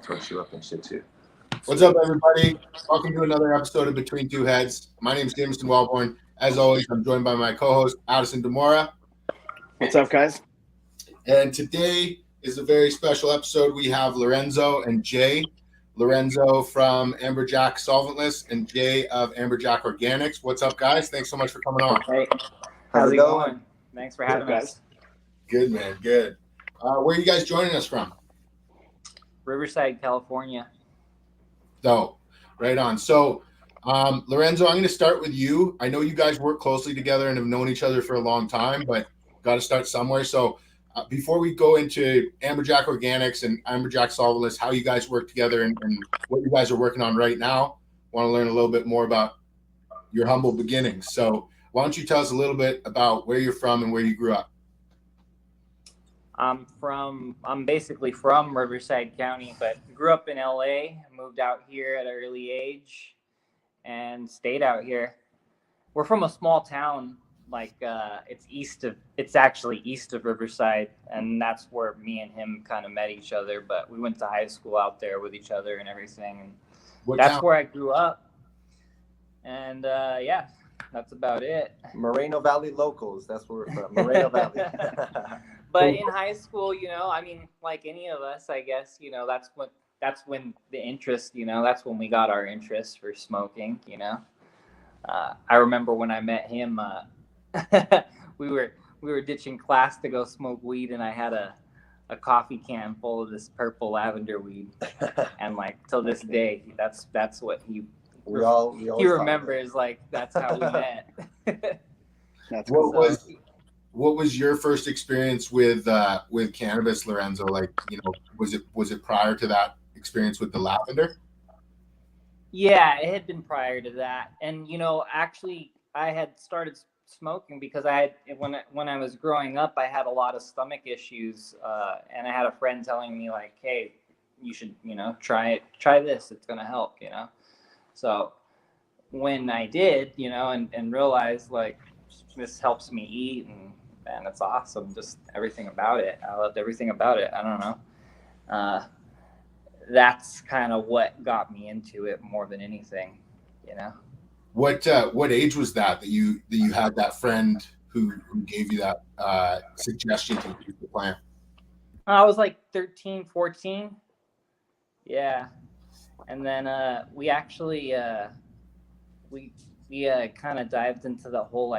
Torch you up and shit too. What's up, everybody? Welcome to another episode of Between Two Heads. My name is Jameson, Welbourn. As always, I'm joined by my co-host, Addison, DeMoura. What's up, guys? And today is a very special episode. We have Lorenzo and Jay. Lorenzo from Amberjack Solventless and Jay of Amberjack Organics. What's up, guys? Thanks so much for coming on. Hey, how's it going? Thanks for having us. Good, man. Good. Where are you guys joining us from? Riverside, California. So, right on. So, Lorenzo, I'm going to start with you. I know you guys work closely together and have known each other for a long time, but got to start somewhere. So, before we go into Amberjack Organics and Amberjack Solventless, how you guys work together and what you guys are working on right now, want to learn a little bit more about your humble beginnings. So, why don't you tell us a little bit about where you're from and where you grew up? I'm basically from Riverside County, but grew up in LA, moved out here at an early age and stayed out here. We're from a small town, it's actually east of Riverside, and that's where me and him kind of met each other, but we went to high school out there with each other and everything. And that's where I grew up. And yeah, that's about it. Moreno Valley locals. That's where we're from. Moreno Valley. But in high school, like any of us, I guess, that's when the interest, that's when we got our interest for smoking, I remember when I met him, we were ditching class to go smoke weed, and I had a coffee can full of this purple lavender weed. And like till this day, that's what he remembers, like that's how we met. That's What was your first experience with cannabis, Lorenzo? Like, was it prior to that experience with the lavender? Yeah, it had been prior to that. And, actually I had started smoking because when I was growing up, I had a lot of stomach issues. And I had a friend telling me like, hey, you should, try this. It's going to help, So when I did, and realized like this helps me eat and it's awesome. Just everything about it. I loved everything about it. I don't know. That's kind of what got me into it more than anything, What age was that you had that friend who gave you that suggestion to use the plant? I was like 13, 14. Yeah. And then we actually we kind of dived into the whole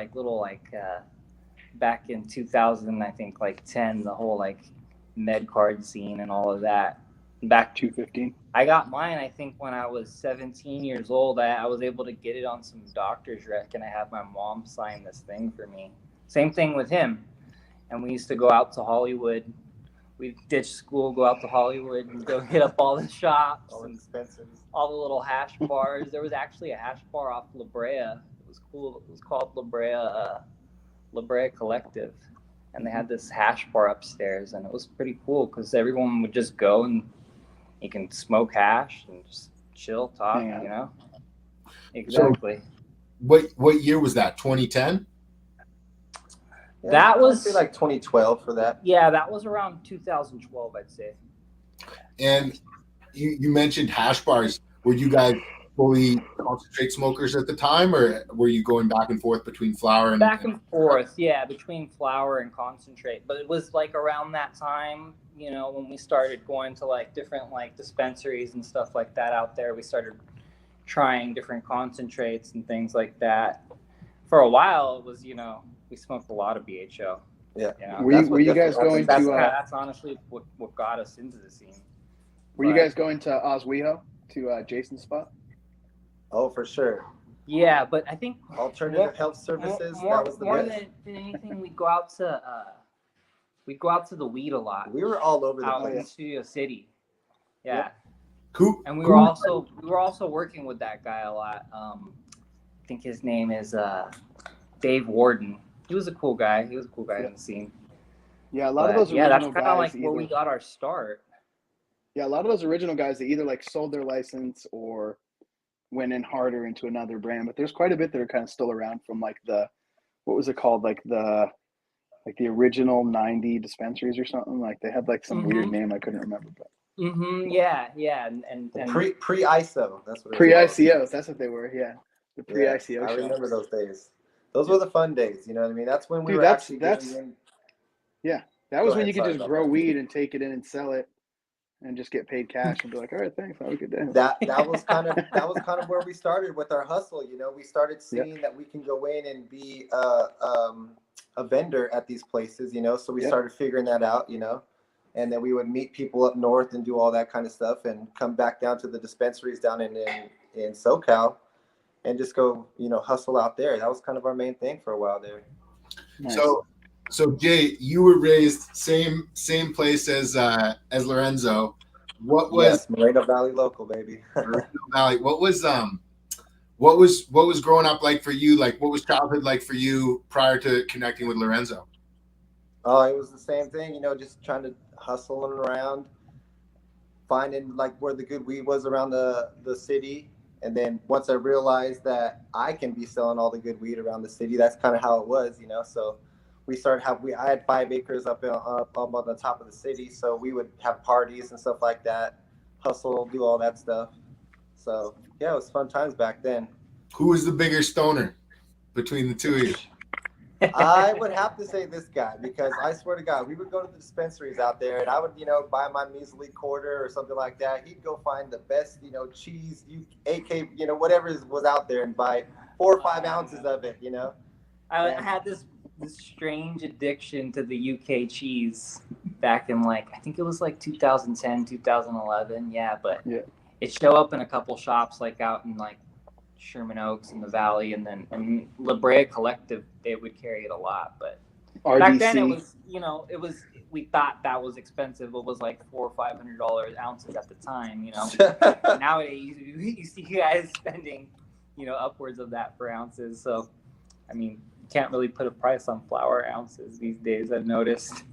back in 2000, I think 10, the whole med card scene and all of that. Back 215. I got mine, I think, when I was 17 years old. I was able to get it on some doctor's rec, and I had my mom sign this thing for me. Same thing with him. And we used to go out to Hollywood. We'd ditch school, go out to Hollywood, and go hit up all the shops, all and dispensaries, all the little hash bars. There was actually a hash bar off La Brea. It was cool. It was called La Brea Collective. And they had this hash bar upstairs, and it was pretty cool because everyone would just go and you can smoke hash and just chill, talk, Exactly. So what year was that? 2010? Yeah, that was like 2012 for that. Yeah, that was around 2012, I'd say. And you mentioned hash bars. Were you guys fully concentrate smokers at the time, or were you going back and forth between flower and back and forth? Yeah, between flower and concentrate. But it was around that time, when we started going to different dispensaries and stuff like that out there. We started trying different concentrates and things like that. For a while, it was we smoked a lot of BHO. Yeah. Were you guys going to? That's honestly what got us into the scene. Were you guys going to Oswego to Jason's spot? Oh, for sure. Yeah, but I think alternative health services. More that was the than best. anything, we'd go out to the weed a lot. We were all over the out place. in Studio City. Yeah. Cool. And we were also working with that guy a lot. I think his name is Dave Warden. He was a cool guy. In the scene. Yeah, a lot of those original that's kind of guys where we got our start. Yeah, a lot of those original guys, they either sold their license or went in harder into another brand. But there's quite a bit that are kind of still around from what was it called? The original 90 dispensaries or something. They had some weird name I couldn't remember. But Yeah, yeah, and Pre ISO. That's what it Pre was. ICOs, that's what they were. Yeah, the pre Yes, ICO I show. remember those days. Those were the fun days. You know what I mean? That's when we Dude, were that's actually that's getting in. yeah. That Go was when ahead, you could sorry just about grow that. weed and take it in and sell it, and just get paid cash and be like, all right, thanks, have a good day. That was kind of where we started with our hustle. You know, we started seeing that we can go in and be a vendor at these places. You know, so we started figuring that out. You know, and then we would meet people up north and do all that kind of stuff, and come back down to the dispensaries down in SoCal, and just go, you know, hustle out there. That was kind of our main thing for a while there. Nice. So Jay, you were raised same place as Lorenzo. What was Moreno Valley local, baby? Moreno Valley? What was growing up like for you? Like, what was childhood like for you prior to connecting with Lorenzo? Oh, it was the same thing, you know, just trying to hustle around, finding like where the good weed was around the city. And then once I realized that I can be selling all the good weed around the city, that's kind of how it was, you know. So I had 5 acres up on the top of the city, so we would have parties and stuff like that, hustle, do all that stuff. So yeah, it was fun times back then. Who was the bigger stoner between the two of you? I would have to say this guy, because I swear to God, we would go to the dispensaries out there, and I would, you know, buy my measly quarter or something like that. He'd go find the best, you know, cheese, AK, you know, whatever was out there, and buy 4 or 5 ounces of it, you know. I had this strange addiction to the UK cheese back in I think it was 2010, 2011. Yeah, but it showed up in a couple shops out in Sherman Oaks in the Valley, and then La Brea Collective, they would carry it a lot. But RDC. back then it was, we thought that was expensive. It was $400 or $500 ounces at the time, you know. Nowadays you see guys spending, upwards of that for ounces. So, I mean, you can't really put a price on flower ounces these days, I've noticed.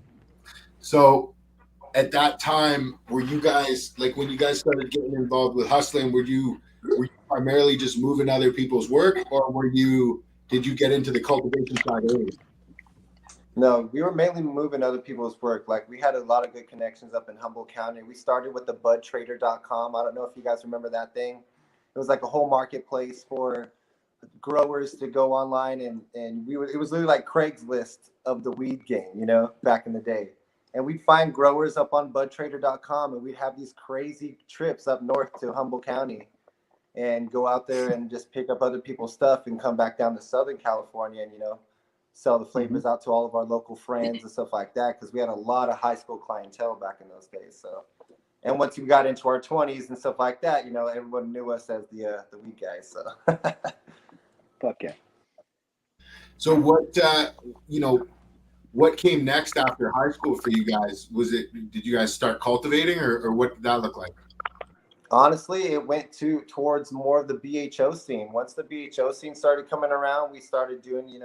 So at that time, were you guys, when you guys started getting involved with hustling, were you primarily just moving other people's work, or did you get into the cultivation side early? No, we were mainly moving other people's work. We had a lot of good connections up in Humboldt County. We started with the budtrader.com. I don't know if you guys remember that thing. It was a whole marketplace for growers to go online, and it was literally like Craigslist of the weed game, you know, back in the day. And we'd find growers up on budtrader.com, and we'd have these crazy trips up north to Humboldt County and go out there and just pick up other people's stuff and come back down to Southern California and, sell the flavors out to all of our local friends and stuff like that, because we had a lot of high school clientele back in those days. So, and once we got into our 20s and stuff like that, everyone knew us as the weed guys. So, fuck yeah. So what came next after high school for you guys? Did you guys start cultivating, or what did that look like? Honestly, it went towards more of the BHO scene. Once the BHO scene started coming around, we started doing,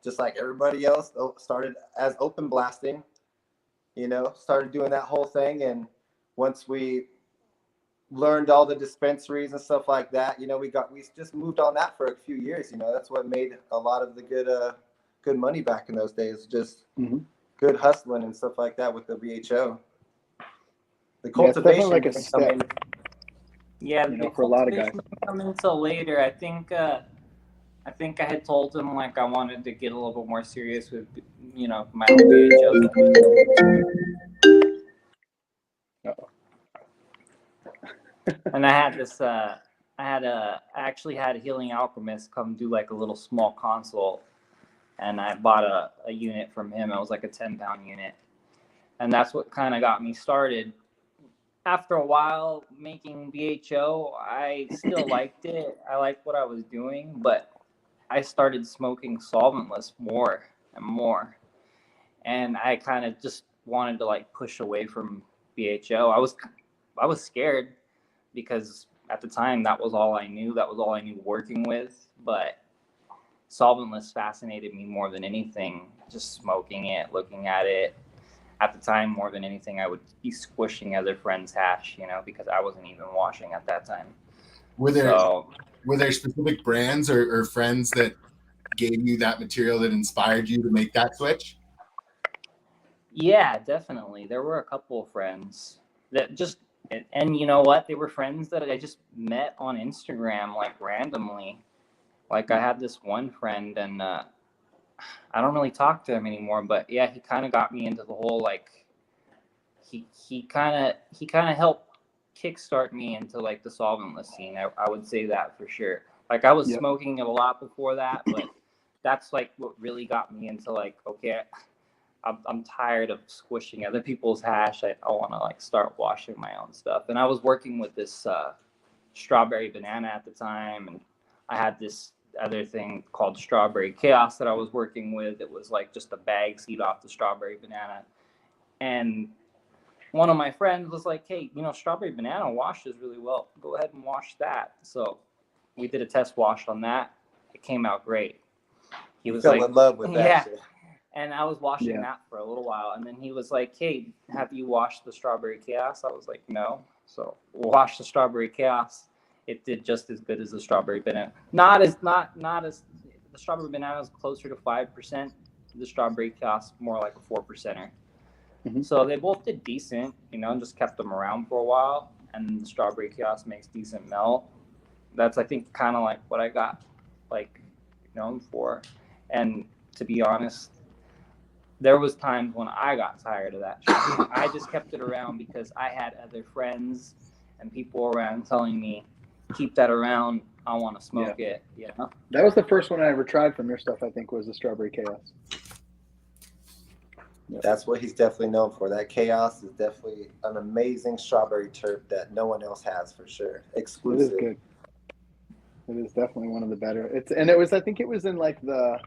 just like everybody else, started as open blasting, started doing that whole thing. And once we learned all the dispensaries and stuff like that, we just moved on that for a few years. That's what made a lot of the good money back in those days, just good hustling and stuff like that with the BHO. The cultivation like a step. Yeah, for a lot of guys. Come until later. I think I had told him I wanted to get a little bit more serious with my own BHO. And I had this. I actually had a Healing Alchemist come do a little small consult, and I bought a unit from him. It was a 10-pound unit, and that's what kind of got me started. After a while making BHO, I still liked it. I liked what I was doing, but I started smoking solventless more and more. And I kind of just wanted to push away from BHO. I was scared because at the time that was all I knew. That was all I knew working with. But solventless fascinated me more than anything. Just smoking it, looking at it. At the time, more than anything, I would be squishing other friends' hash, because I wasn't even washing at that time. Were there specific brands or friends that gave you that material that inspired you to make that switch? Yeah, definitely. There were a couple of friends that just And you know what? They were friends that I just met on Instagram, like randomly. Like I had this one friend, and I don't really talk to him anymore. But yeah, he kind of got me into the whole like. He kind of helped kickstart me into like the solventless scene. I would say that for sure. Like I was smoking it a lot before that, but that's like what really got me into like, okay, I'm tired of squishing other people's hash. I want to like start washing my own stuff. And I was working with this strawberry banana at the time, and I had this other thing called strawberry chaos that I was working with. It was like just a bag seed off the strawberry banana, and one of my friends was like, hey, strawberry banana washes really well. Go ahead and wash that. So we did a test wash on that. It came out great. He was fell in love with that shit. And I was washing that for a little while. And then he was like, hey, have you washed the strawberry chaos? I was like, no. So we'll wash the strawberry chaos. It did just as good as the strawberry banana. Not as the strawberry banana is closer to 5%. The strawberry chaos more like a 4%er. Mm-hmm. So they both did decent, and just kept them around for a while. And the strawberry chaos makes decent melt. That's, I think, kind of like what I got, like, known for. And to be honest, there was times when I got tired of that shit. I just kept it around because I had other friends and people around telling me, keep that around. I want to smoke it. That was the first one I ever tried from your stuff, I think, was the strawberry chaos. That's what he's definitely known for. That chaos is definitely an amazing strawberry terp that no one else has for sure. Exclusive. It is good. It is definitely one of the better. I think it was in like the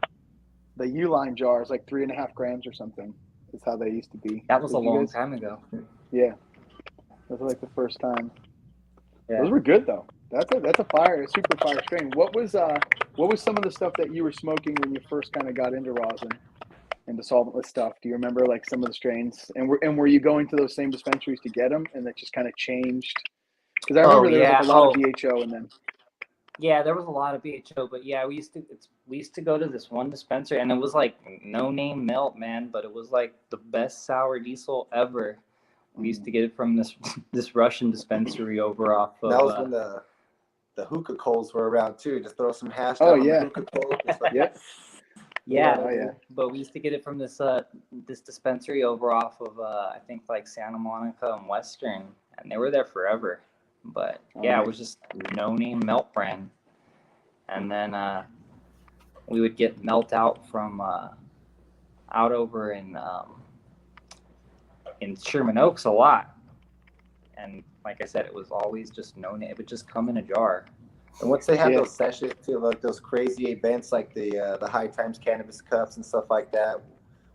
U-line jars, like 3.5 grams or something. Is how they used to be. That was a long time ago. Yeah, that was like the first time. Yeah. Those were good though. That's a super fire strain. What was some of the stuff that you were smoking when you first kind of got into rosin? Into solventless stuff? Do you remember like some of the strains? And were you going to those same dispensaries to get them, and that just kind of changed? Because I remember there was like a lot of BHO, and then there was a lot of BHO. But yeah, we used to go to this one dispensary, and it was like no name melt, man, but it was like the best sour diesel ever. We used to get it from this Russian dispensary over off of. That was when the hookah coals were around too. Just throw some hash down on the hookah coal. Yep. Yeah, but we used to get it from this dispensary over off of I think like Santa Monica and Western, and they were there forever. But it was just no name melt brand, and then we would get melt out from out over in Sherman Oaks a lot, and like I said, it was always just no name. It would just come in a jar. And once they had those sessions too, like those crazy events, like the High Times Cannabis Cups and stuff like that.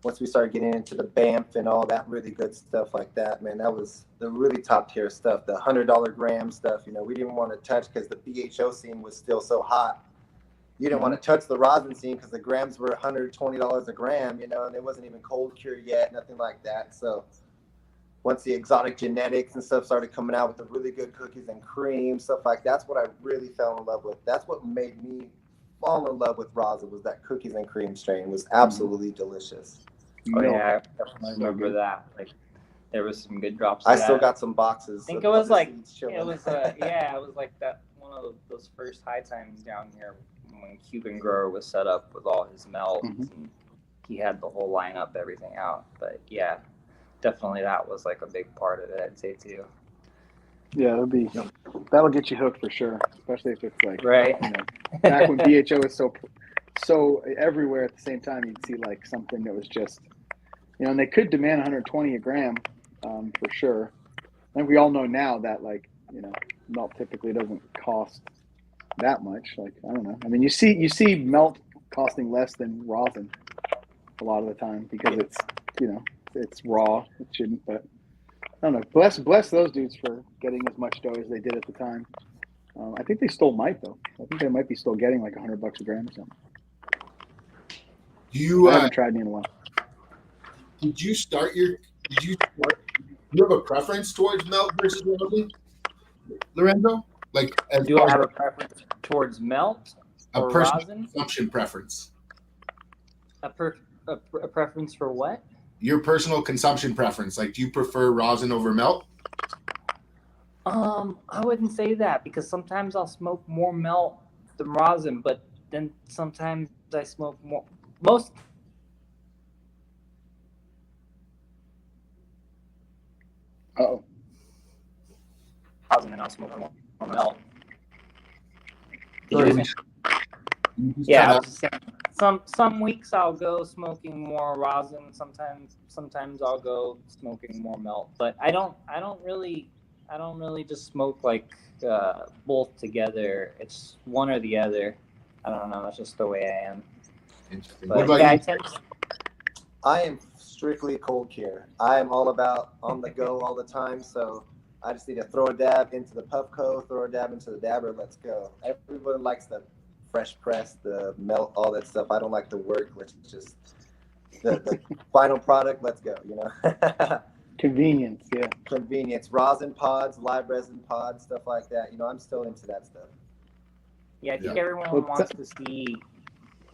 Once we started getting into the BAMF and all that really good stuff like that, man, that was the really top tier stuff. The $100 gram stuff, we didn't want to touch because the BHO scene was still so hot. You didn't want to touch the rosin scene because the grams were $120 a gram, and it wasn't even cold cure yet, nothing like that. So once the exotic genetics and stuff started coming out with the really good cookies and cream, stuff like that's what I really fell in love with. That's what made me fall in love with rosin, was that cookies and cream strain. It was absolutely delicious. Oh yeah, I definitely remember that. Like there was some good drops. I still got some boxes. I think it was like it was like that one of those first high times down here when Cuban Grower was set up with all his melts, and he had the whole lineup, everything out. But yeah. Definitely that was like a big part of it, I'd say too. Yeah, that'll get you hooked for sure, especially if it's like back when BHO was so everywhere at the same time. You'd see like something that was just and they could demand 120 a gram for sure. And we all know now that like melt typically doesn't cost that much. Like I don't know. I mean, you see melt costing less than rosin a lot of the time because it's it's raw. It shouldn't, but I don't know. Bless those dudes for getting as much dough as they did at the time. I think they still might though. I think they might be still getting like $100 a gram or something. I haven't tried any in a while. Did you have a preference towards melt versus rosin, Lorenzo? Like, do I have a preference towards melt or rosin? Consumption preference. A preference for what? Your personal consumption preference. Like, do you prefer rosin over melt? I wouldn't say that because sometimes I'll smoke more melt than rosin, but then sometimes I smoke more. Most. Uh-oh. Rosin and I'll smoke more melt. Sorry, Yeah, I was just saying, some weeks I'll go smoking more rosin. Sometimes I'll go smoking more melt. But I don't really just smoke like both together. It's one or the other. I don't know. That's just the way I am. Interesting. But, What about you? I am strictly cold cure. I am all about on the go all the time. So I just need to throw a dab into the Puffco, throw a dab into the dabber. Let's go. Everyone likes the fresh press, the melt, all that stuff. I don't like the work. Let's just the final product. Let's go. You know. Convenience, yeah. Convenience. Rosin pods, live resin pods, stuff like that. You know, I'm still into that stuff. Yeah, I think everyone wants to see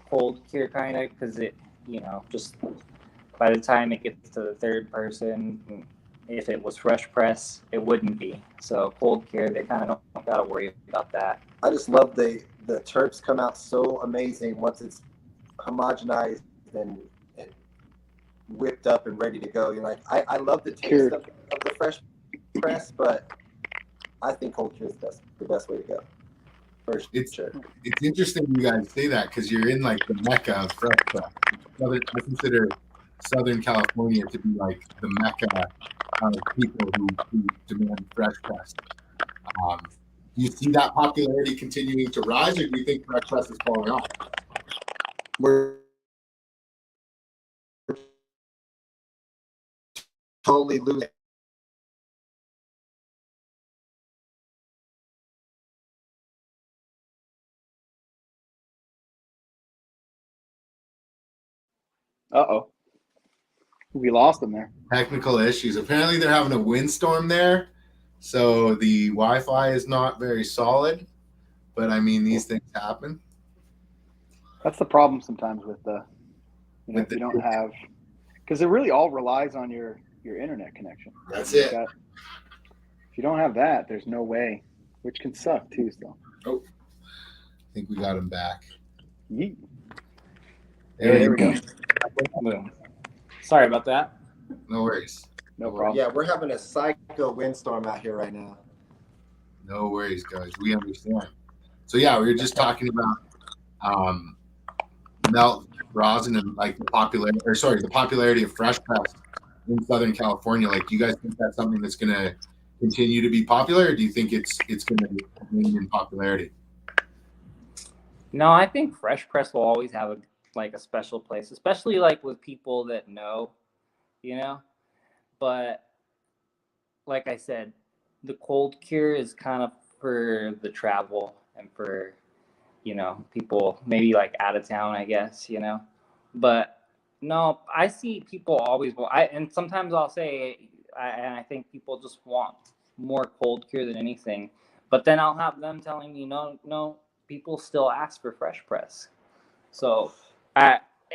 cold cure kind of because it, you know, just by the time it gets to the third person, if it was fresh press, it wouldn't be. So cold cure, they kind of don't got to worry about that. I just love the terps come out so amazing once it's homogenized and whipped up and ready to go. You know, like I love the taste of the fresh press, but I think cold cure is the best way to go. It's interesting you guys say that because you're in like the mecca of fresh press. I consider Southern California to be like the mecca of people who demand fresh press. Do you see that popularity continuing to rise, or do you think fresh press is falling off? We're totally losing. Uh-oh. We lost them there. Technical issues. Apparently they're having a windstorm there, so the Wi-Fi is not very solid. But I mean, these things happen. That's the problem sometimes with the, you know, if you don't have, because it really all relies on your internet connection. That's it. If you don't have that, there's no way, which can suck too. So. Oh, I think we got him back. Yeet. There we go. Sorry about that. No worries. No problem. Yeah, we're having a psycho windstorm out here right now. No worries, guys. We understand. So yeah, we were just talking about melt rosin and like the popularity of fresh press in Southern California. Like, do you guys think that's something that's going to continue to be popular, or do you think it's going to remain in popularity? No, I think fresh press will always have a special place, especially like with people that know, you know. But like I said, the cold cure is kind of for the travel and for, you know, people maybe like out of town, I guess, you know. But no, I see people always and sometimes I'll say, and I think people just want more cold cure than anything. But then I'll have them telling me, no, people still ask for fresh press. So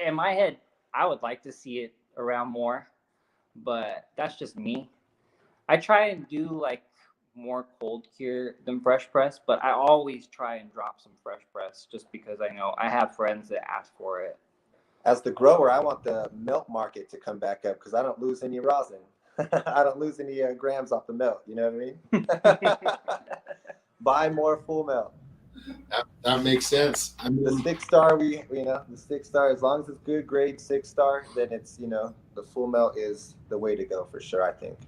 in my head, I would like to see it around more, but that's just me. I try and do like more cold cure than fresh press, but I always try and drop some fresh press just because I know I have friends that ask for it. As the grower, I want the melt market to come back up because I don't lose any rosin. I don't lose any grams off the melt. You know what I mean? Buy more full melt. That makes sense. I mean, the 6-star, the 6-star, as long as it's good grade 6-star, then it's, you know, the full melt is the way to go for sure, I think.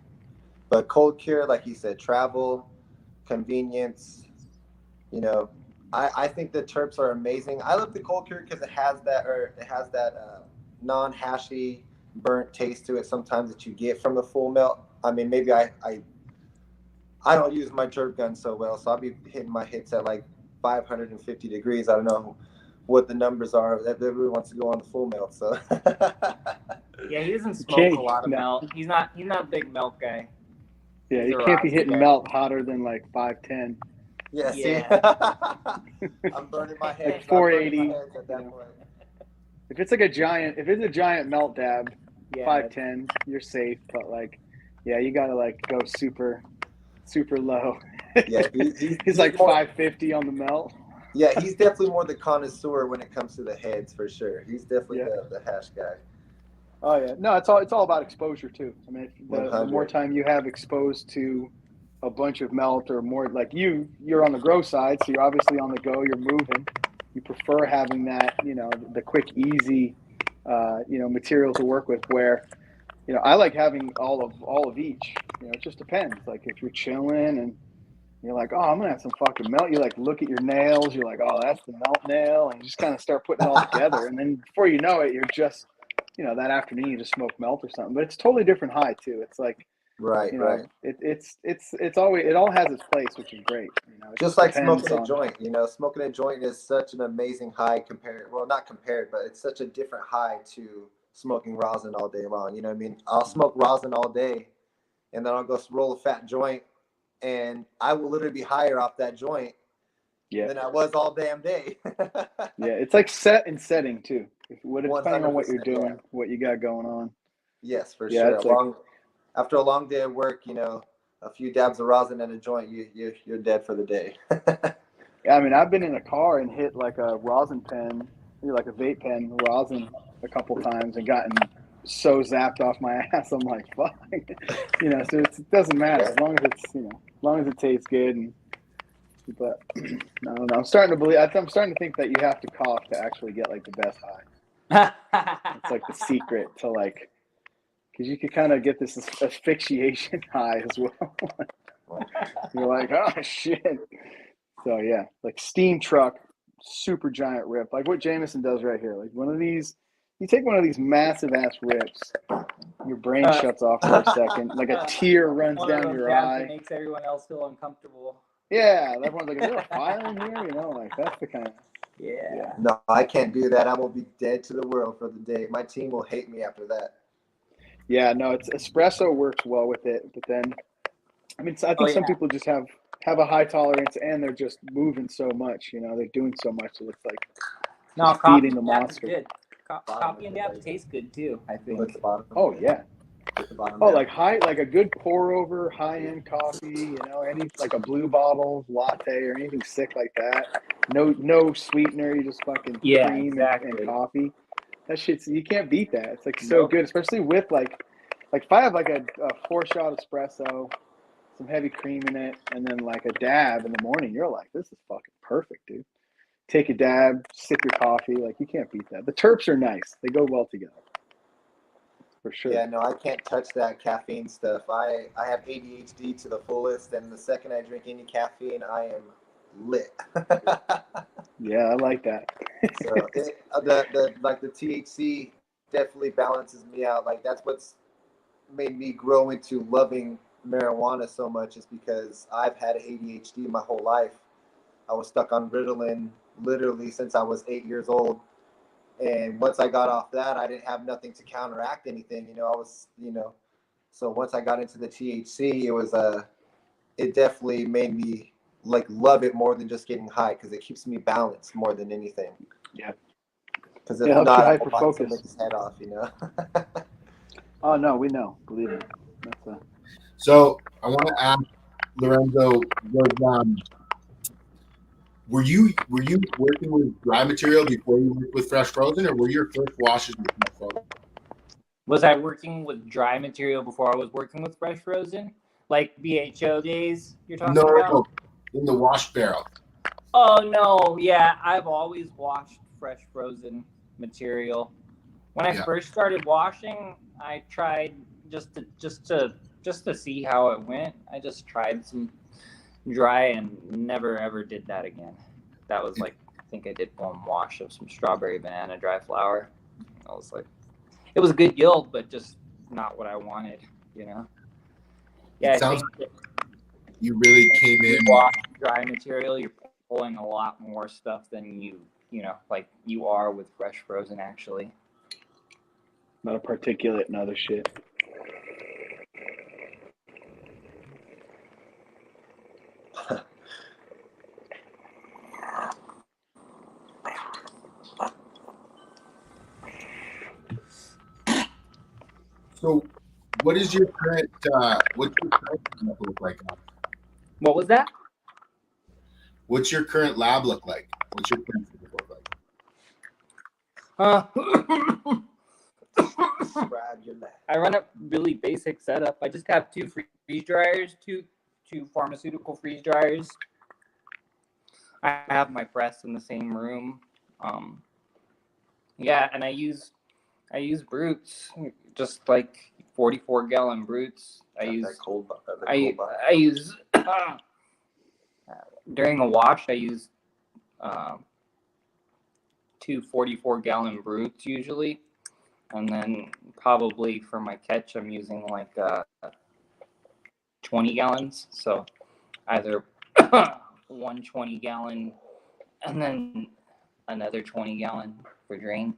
But cold cure, like you said, travel, convenience, you know, I think the terps are amazing. I love the cold cure because it has that non-hashy, burnt taste to it sometimes that you get from the full melt. I mean, maybe I don't use my jerk gun so well, so I'll be hitting my hits at like 550 degrees. I don't know what the numbers are. Everyone wants to go on the full melt, so. Yeah, he doesn't smoke a lot of melt. He's not a big melt guy. Yeah, you can't be hitting melt hotter than like 510. Yeah, see? I'm burning my head. Like 480. At that point. If it's a giant melt dab, 510, you're safe. But like, yeah, you gotta like go super super low. Yeah, he's like more, 550 on the melt. Yeah, he's definitely more the connoisseur when it comes to the heads for sure. He's definitely Yeah. the hash guy. Oh yeah, no, it's all about exposure too. I mean, the more 100. time you have exposed to a bunch of melt or more, like you're on the grow side, so you're obviously on the go, you're moving. You prefer having that, the quick, easy, material to work with. Where, I like having all of each. It just depends. Like if you're chilling and you're like, oh, I'm gonna have some fucking melt. You like look at your nails. You're like, oh, that's the melt nail, and you just kind of start putting it all together. And then before you know it, you're just, that afternoon you just smoke melt or something. But it's totally different high too. It's like, right. It's always, it all has its place, which is great. It Just like smoking a joint. Smoking a joint is such an amazing high compared. Well, not compared, but it's such a different high to smoking rosin all day long. You know what I mean? I'll smoke rosin all day, and then I'll go roll a fat joint, and I will literally be higher off that joint than I was all damn day. Yeah, it's like set and setting too. Depending on what you're doing, yeah. what you got going on. Yes, for sure. Like, after a long day of work, a few dabs of rosin and a joint, you're dead for the day. Yeah, I mean, I've been in a car and hit like a rosin pen, like a vape pen rosin a couple times and gotten so zapped off my ass. I'm like, fuck, so it doesn't matter as long as it's, as long as it tastes good. But I don't know. I'm starting to think that you have to cough to actually get like the best high. It's like the secret to like, because you could kind of get this asphyxiation high as well. You're like, oh shit. So yeah, like steam truck, super giant rip, like what Jameson does right here. Like one of these, you take one of these massive ass rips, your brain shuts off for a second, like a tear runs down your eye. That makes everyone else feel uncomfortable. Yeah, everyone's like, is there a fire in here? Like that's the kind of. Yeah. No, I can't do that. I will be dead to the world for the day. My team will hate me after that. Yeah, no, it's espresso works well with it, but then, I mean, I think some people just have a high tolerance and they're just moving so much, they're doing so much, so it's like feeding the monster. Good. Coffee and dab tastes good too, I think. Oh yeah. Like like a good pour over, high end coffee, any like a blue bottle latte or anything sick like that. No sweetener, you just fucking cream and coffee. That shit's, you can't beat that. It's like so good, especially with like if I have like a 4-shot espresso, some heavy cream in it, and then like a dab in the morning, you're like, this is fucking perfect, dude. Take a dab, sip your coffee, like you can't beat that. The terps are nice. They go well together. For sure. Yeah, no, I can't touch that caffeine stuff. I have ADHD to the fullest, and the second I drink any caffeine, I am lit. Yeah, I like that. So the THC definitely balances me out. Like that's what's made me grow into loving marijuana so much, is because I've had ADHD my whole life. I was stuck on Ritalin literally since I was 8 years old. And once I got off that, I didn't have nothing to counteract anything. So once I got into the THC, it definitely made me like love it more than just getting high, because it keeps me balanced more than anything. Yeah. Because if not, I will focus his head off, Oh no, we know. Believe me. So I want to ask Lorenzo, were you working with dry material before you worked with fresh frozen, or were your first washes with fresh frozen? Was I working with dry material before I was working with fresh frozen? Like BHO days you're talking about? No, in the wash barrel. Oh no, yeah, I've always washed fresh frozen material. When I first started washing, I tried just to see how it went. I just tried some dry and never ever did that again. That was like, I think I did one wash of some strawberry banana dry flower. I was like, it was a good yield, but just not what I wanted, Yeah, it sounds like you really came in. Wash dry material, you're pulling a lot more stuff than like you are with fresh frozen actually. Not a particulate and other shit. So, what is your current? What's your current look like now? What was that? What's your current lab look like? What's your current look like? I run a really basic setup. I just have 2 freeze dryers, two pharmaceutical freeze dryers. I have my press in the same room. Yeah, and I use brutes, just like 44-gallon brutes. I use during a wash. I use 2 44-gallon brutes usually, and then probably for my catch I'm using like 20 gallons. So either 1 20-gallon and then another 20-gallon for drain.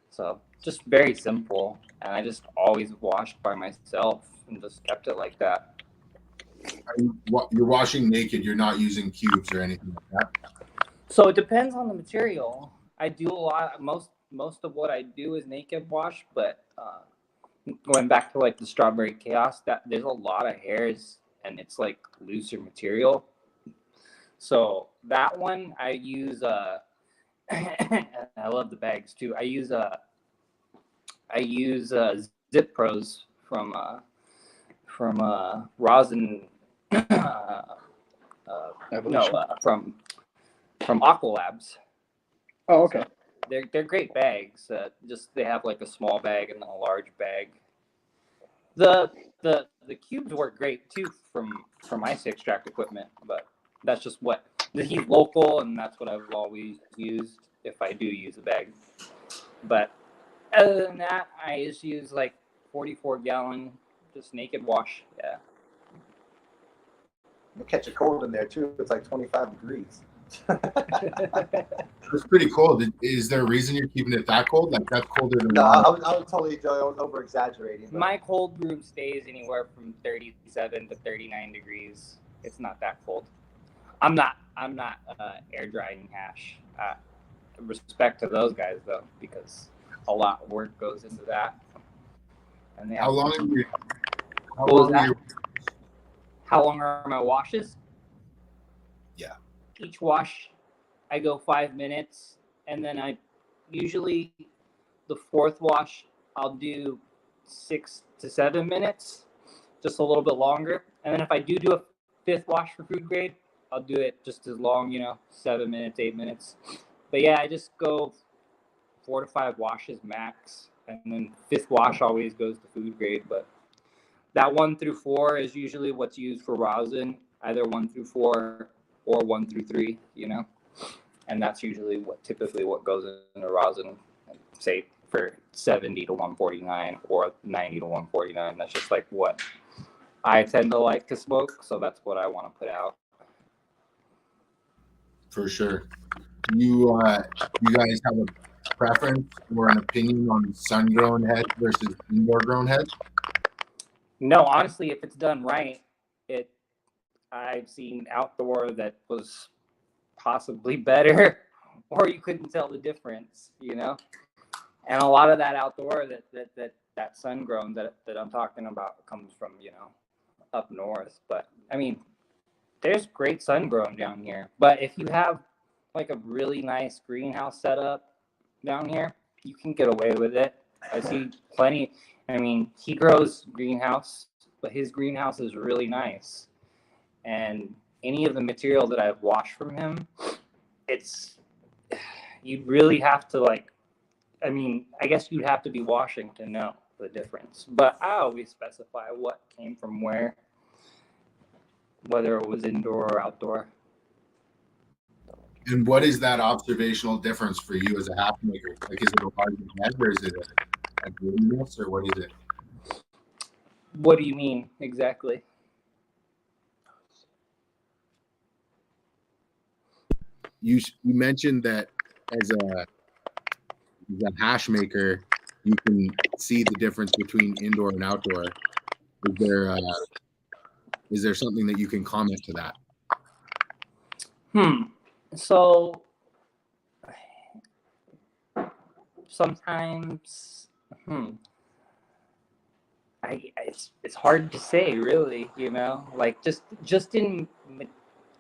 So just very simple, and I just always washed by myself and just kept it like that. You're washing naked. You're not using cubes or anything like that. So it depends on the material. I do a lot. Most of what I do is naked wash, but going back to like the strawberry chaos, that there's a lot of hairs and it's like looser material. So that one I use. I love the bags too. I use Zip Pros from Rosin. From Aqua Labs. Oh, okay. So they're great bags. Just they have like a small bag and then a large bag. The cubes work great too from ice extract equipment, but that's just what he's local, and that's what I've always used if I do use a bag. But other than that, I just use like 44-gallon, just naked wash. Yeah. You'll catch a cold in there too. It's like 25 degrees. It's pretty cold. Is there a reason you're keeping it that cold? Like that's colder than No, I was totally over exaggerating. My cold room stays anywhere from 37 to 39 degrees. It's not that cold. I'm not air drying hash. Respect to those guys though, because a lot of work goes into that. And how long are my washes? Yeah. Each wash, I go 5 minutes, and then I usually the 4th wash I'll do 6 to 7 minutes, just a little bit longer. And then if I do a 5th wash for food grade, I'll do it just as long, 7 minutes, 8 minutes. But yeah, I just go 4 to 5 washes max, and then 5th wash always goes to food grade. But that 1 through 4 is usually what's used for rosin, either 1 through 4 or 1 through 3, and that's usually typically what goes into rosin, say for 70 to 149 or 90 to 149. That's just like what I tend to like to smoke, so that's what I want to put out. For sure. You guys have a preference or an opinion on sun-grown heads versus indoor-grown heads? No, honestly, if it's done right, I've seen outdoor that was possibly better, or you couldn't tell the difference, And a lot of that outdoor that sun-grown that I'm talking about comes from up north. But I mean, there's great sun-grown down here. But if you have like a really nice greenhouse setup down here, you can get away with it. I see plenty. I mean, he grows greenhouse, but his greenhouse is really nice. And any of the material that I've washed from him, you'd really have to I guess you'd have to be washing to know the difference. But I always specify what came from where, whether it was indoor or outdoor. And what is that observational difference for you as a hash maker? Like, is it a larger head or is it a grittiness, or what is it? What do you mean exactly? You mentioned that as a hash maker, you can see the difference between indoor and outdoor. Is there something that you can comment to that? So sometimes, it's hard to say, really, like just in,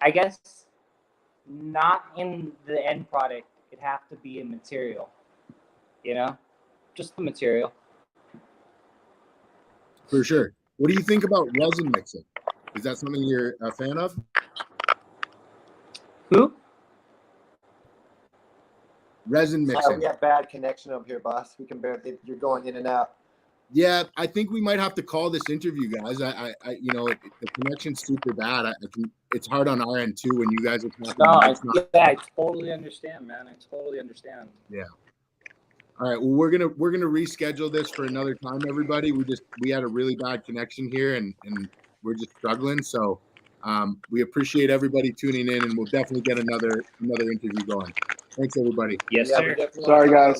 I guess, not in the end product. It'd have to be a material, just the material. For sure. What do you think about resin mixing? Is that something you're a fan of? Who? Resin mixing. We have bad connection over here, boss. We can barely. You're going in and out. Yeah, I think we might have to call this interview, guys. The connection's super bad. It's hard on our end too when you guys are talking. No, I totally understand, man. I totally understand. Yeah. All right. Well, we're gonna reschedule this for another time, everybody. We had a really bad connection here, and we're just struggling. So we appreciate everybody tuning in, and we'll definitely get another interview going. Thanks, everybody. Yes, sir. Sorry, guys.